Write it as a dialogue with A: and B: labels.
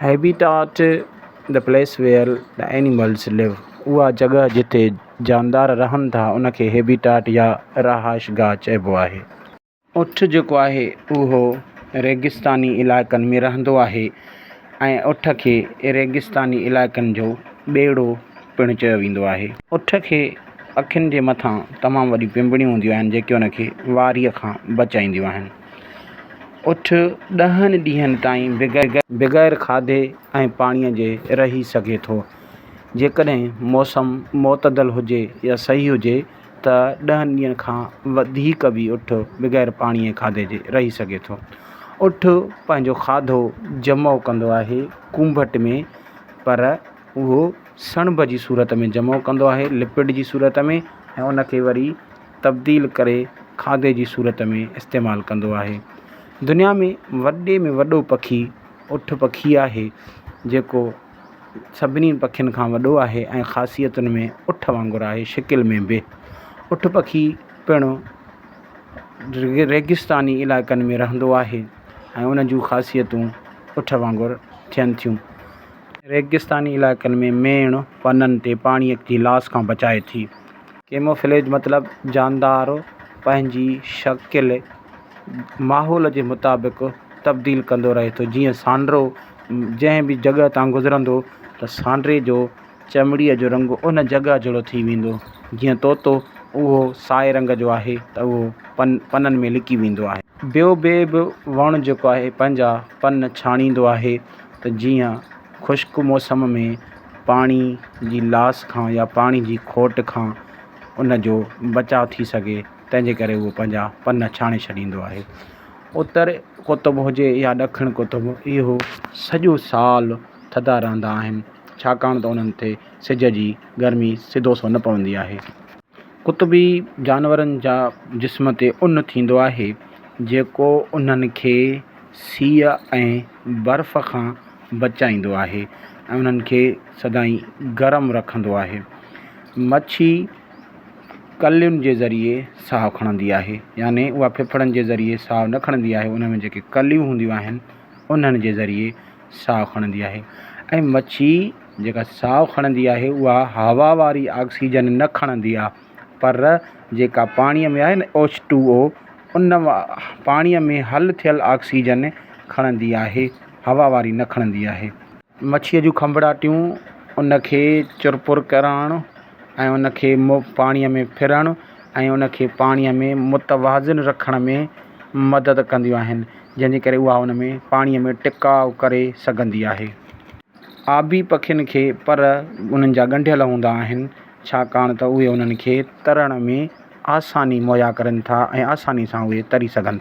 A: Habitat the place where the animals live. उहा जॻह जिथे जानदार रहनि था उनखे हैबिटाट या रहाइशगाह चइबो आहे। उठ जेको आहे उहो रेगिस्तानी इलाइक़नि में रहंदो आहे ऐं उठ खे रेगिस्तानी इलाइक़नि जो ॿेड़ो पिणु चयो वेंदो आहे। उठ खे अखियुनि जे मथां तमामु वॾियूं पिंबड़ियूं हूंदियूं आहिनि जेके उनखे वारीअ खां बचाईंदियूं आहिनि। उठ 10 ॾींहंनि ताईं बग़ैर खाधे ऐं पाणीअ जे रही सघे थो। जेकॾहिं मौसम मोतदल हुजे या सही हुजे त 10 ॾींहंनि खां वधीक बि उठ बग़ैर पाणीअ खाधे जे रही सघे थो। उठ पंहिंजो खाधो जमो कंदो आहे कुंभट में, पर उहो सणभ जी सूरत में जमो कंदो आहे, लिपिड जी सूरत में, ऐं उनखे वरी तब्दील करे खाधे जी सूरत में इस्तेमालु कंदो आहे। दुनिया में वॾे में वॾो पखी उठ पखी आहे जेको सभिनी पखियुनि खां वॾो आहे ऐं ख़ासियतुनि में उठ वांगुरु आहे, शिकिल में बि। उठ पखी पिणु रेगिस्तानी इलाइक़नि में रहंदो आहे ऐं उन जूं ख़ासियतूं उठ वांगुरु थियनि थियूं। रेगिस्तानी इलाइक़नि में मेण पननि ते पाणीअ जी लास खां बचाए थी। कैमोफ्लेज मतिलबु जानदार पंहिंजी शकिल माहौल जे मुताबिक़ तब्दील कंदो रहे थो। जीअं सांडरो जंहिं बि जॻह तां गुज़रंदो त सांडरे जो चमड़ीअ जो रंग उन जॻह जहिड़ो थी वेंदो। जीअं तोतो उहो साए रंग जो आहे त उहो पननि में लिकी वेंदो आहे। ॿियो बि वणु जेको आहे पंहिंजा पन छाणींदो आहे त जीअं ख़ुश्क मौसम में पाणी जी लास खां या पाणी जी खोट खां उन जो बचाव थी सघे, तंहिंजे करे उहो पंहिंजा पन छाणे छॾींदो आहे। उत्तर कुतुब हुजे या ॾखिण कुतुब, इहो सॼो साल थधा रहंदा आहिनि छाकाणि त उन्हनि ते सिज जी गर्मी सिधो न पवंदी आहे। कुतुबी जानवरनि जा जिस्म ते ऊन थींदो आहे जेको उन्हनि खे सीउ ऐं बर्फ़ खां बचाईंदो आहे ऐं उन्हनि खे सदाईं गरम रखंदो आहे। मच्छी कलियुनि जे ज़रिए साहु खणंदी आहे, याने उहा फिफड़नि जे ज़रिए साहु न खणंदी आहे, उन में जेके कलियूं हूंदियूं आहिनि उन्हनि जे ज़रिए साहु खणंदी आहे। ऐं मच्छी जेका साहु खणंदी आहे उहा हवा वारी ऑक्सीजन न खणंदी आहे, पर जेका पाणीअ में आहे न H2O उन पाणीअ में हल थियल ऑक्सीजन खणंदी आहे, हवा वारी न खणंदी आहे। मच्छीअ जूं खंभड़ाटियूं उनखे चुरपुर करणु ऐं उनखे पाणीअ में फिरणु ऐं उनखे पाणीअ में मुतवाज़िन रखण में मदद कंदियूं आहिनि, जंहिंजे करे उहा उन में पाणीअ में टिकाउ करे सघंदी आहे। आबी पखियुनि खे पर उन्हनि जा ॻंढियल हूंदा आहिनि छाकाणि त उहे उन्हनि खे तरण में आसानी मुहैया करनि था ऐं आसानी सां उहे तरी सघनि था।